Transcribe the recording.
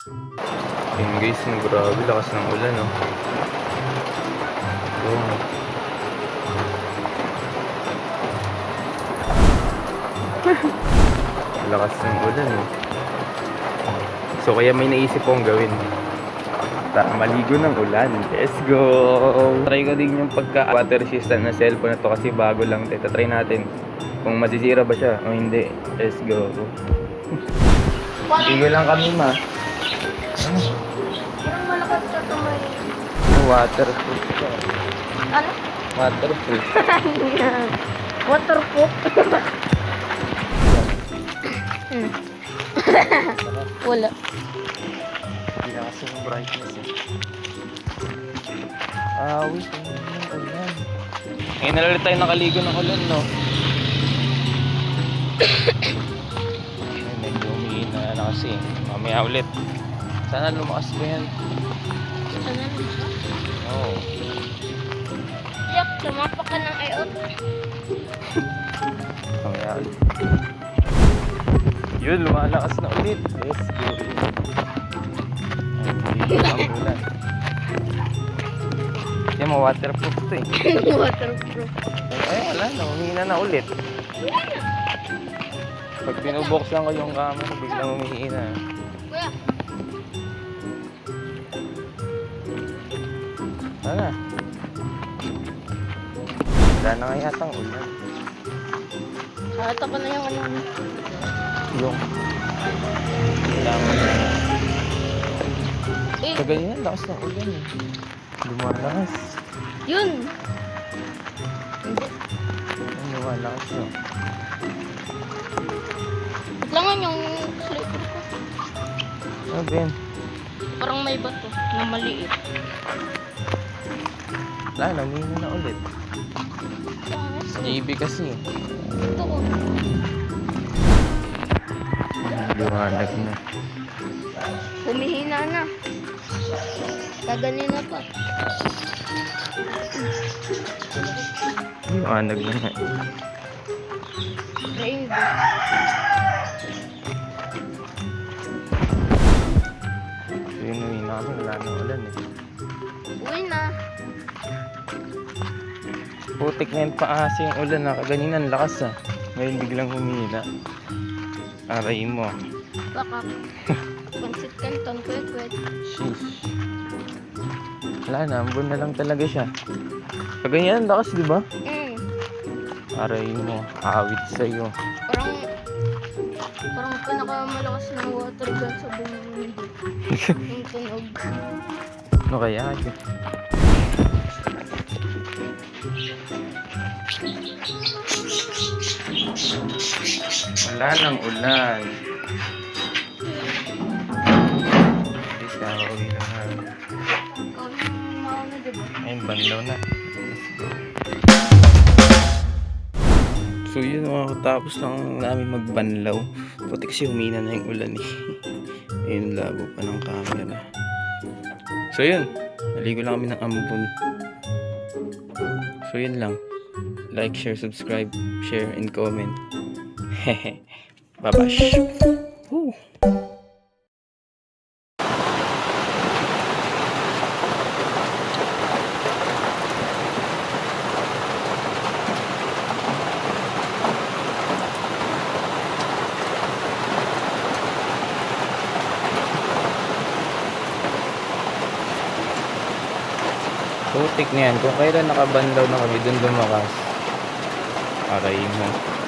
Yun guys, grabe lakas ng ulan, no? Oh. Lakas ng ulan, no? So kaya may naisip kong gawin. Maligo ng ulan. Let's go! Try ko din yung pagka water resistant na cellphone na to kasi bago lang. Try natin kung masisira ba siya o hindi. Let's go. Ligo lang kami, ma. Parang malakas ka tumay. Waterproof siya. Ano? Waterproof. Waterproof. Wala. Hindi na kasi yung brightness eh. Wait. Ano yan? Ngayon na ulit tayo nakaligo ng ulan, no? Ay, medyo umihina na kasi. Mamaya ulit. Sana lumakas ba yan? Ano na siya? Oo. Yak, lumapa ka ng iot. Mamaya ulit. Yun, lumalakas na ulit. Let's go. Ang ulan. Kasi ma-waterproof to eh. Waterproof. Ay, wala na. Humihina na ulit. Pag binubuksan ko yung kama ko, biglang humihina. Kuya, Wala. Wala na nga yatang ulan. hata ko na yung ano. Yung lamang. Eh, Sa ganyan, lakas ng ulan eh. Lumalakas. yun. Hindi. Lumalakas no. Langan yung slipper ko. Ano Ben? Parang may bato na maliit. Wala na, humihina na ulit. GB kasi. Ito ko. Liwanag na. Humihina na. Kaganina pa. Liwanag na nga. Rainbow. So yun, uwi na kami. Wala na ulan eh. Uwi na. Putik na yun paasi yung ulan na. Kaganina ang lakas ah. Ngayon biglang humihina. Aray mo. Baka. Pansit canton, kwet-kwet. Sheesh. Wala na, ambon na lang talaga siya. Kaganyan ang lakas, di ba? Aray mo, awit sa'yo. Parang pinakamalakas na water gun sa buong mundo. Yung tunog. Ano kaya? Wala nang ulan. Please, nakakauwi na nga. Ikaw yung mauna, diba? Ayun, banlaw na. Let's go. So yun, tapos lang namin magbanlaw. Puti kasi humina na yung ulan eh. Ayun, labo pa ng camera. So yun, naligo lang kami ng ambon. So yun lang. Like, share, subscribe, share, and comment. Hehe. Babash. Woo. Putik na yan. Kung kailan nakabanlaw na kami, dun lumakas. Aray mo.